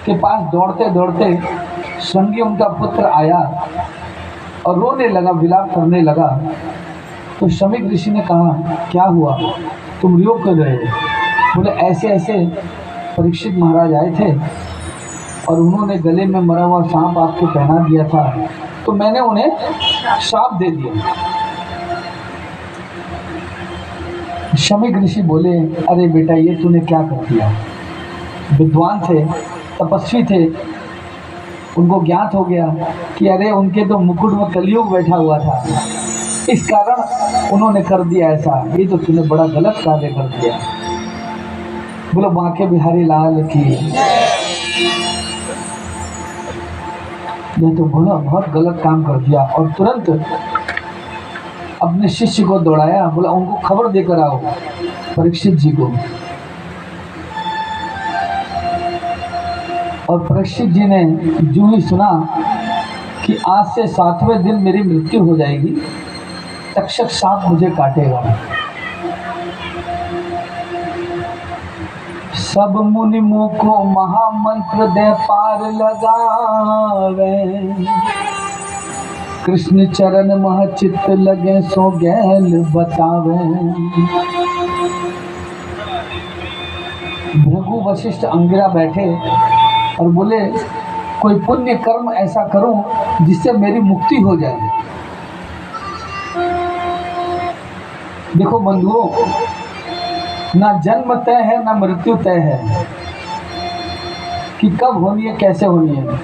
के पास दौड़ते दौड़ते श्रृंगी उनका पुत्र आया और रोने लगा, विलाप करने लगा। तो शमीक ऋषि ने कहा, क्या हुआ, तुम रो क्यों रहे हो? बोले, ऐसे ऐसे परीक्षित महाराज आए थे और उन्होंने गले में मरा हुआ सांप आपको पहना दिया था, तो मैंने उन्हें श्राप दे दिया। शमीक ऋषि बोले, अरे बेटा, ये तूने क्या कर दिया? विद्वान थे, तपस्वी थे, उनको ज्ञात हो गया कि अरे उनके तो मुकुट में कलयुग बैठा हुआ था, इस कारण उन्होंने कर दिया ऐसा। ये तो तूने बड़ा गलत कार्य कर दिया। बोलो, बांके बिहारी लाल की। ये तो बोला, बहुत गलत काम कर दिया। और तुरंत अपने शिष्य को दौड़ाया, बोला उनको खबर देकर आओ, परीक्षित जी को। और परीक्षित जी ने जो ही सुना कि आज से 7वें दिन मेरी मृत्यु हो जाएगी, तक्षक सांप मुझे काटेगा। सब मुनि मुँह को महामंत्र दे पार लगावे, कृष्ण चरण मह चित्त लगे सो गैल बतावे। भृगु वशिष्ठ अंगिरा बैठे और बोले, कोई पुण्य कर्म ऐसा करूं जिससे मेरी मुक्ति हो जाए। देखो बंधुओं, ना जन्म तय है ना मृत्यु तय है कि कब होनी है, कैसे होनी है।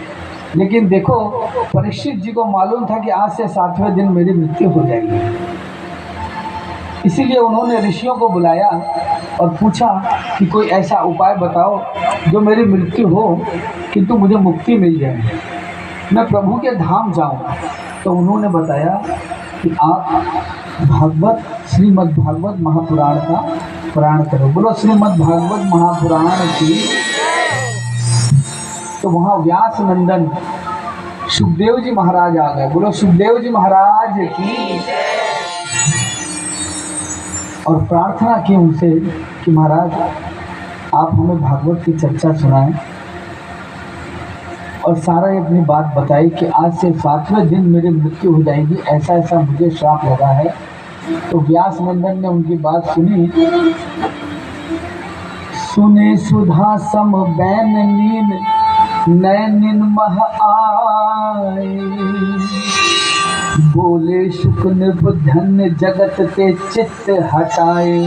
लेकिन देखो, परीक्षित जी को मालूम था कि आज से 7वें दिन मेरी मृत्यु हो जाएगी। इसीलिए उन्होंने ऋषियों को बुलाया और पूछा कि कोई ऐसा उपाय बताओ जो मेरी मृत्यु हो किंतु मुझे मुक्ति मिल जाए, मैं प्रभु के धाम जाऊं। तो उन्होंने बताया कि आप भागवत, श्रीमद् भागवत महापुराण का पुराण करो। बोलो श्रीमद् भागवत महापुराण की। तो वहाँ व्यास नंदन सुखदेव जी महाराज आ गए। बोलो सुखदेव जी महाराज की। और प्रार्थना की उनसे कि महाराज, आप हमें भागवत की चर्चा सुनाएं। और सारा ये अपनी बात बताई कि आज से 7वें दिन मेरी मृत्यु हो जाएगी, ऐसा ऐसा मुझे श्राप लगा है। तो व्यास नंदन ने उनकी बात सुनी। सुने सुधा सम बैन नीन नैनिन मह आए, बोले शुक निर्बुद्धन जगत के चित्त हटाए।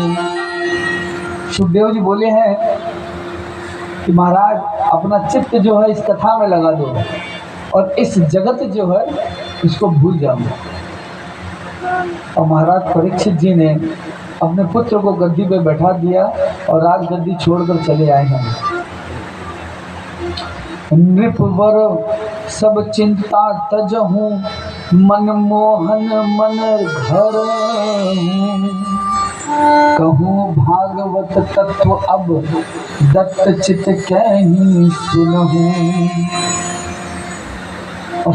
सुखदेव जी बोले हैं कि महाराज, अपना चित्त जो है इस कथा में लगा दो और इस जगत जो है इसको भूल जाओ। और महाराज परीक्षित जी ने अपने पुत्र को गद्दी पे बैठा दिया और राजगद्दी छोड़कर चले आए हैं। नृपवर सब चिंता तजहूं, मनमोहन मन घर, कहूँ भागवत तत्व अब दत्त चित कहीं सुनहूं।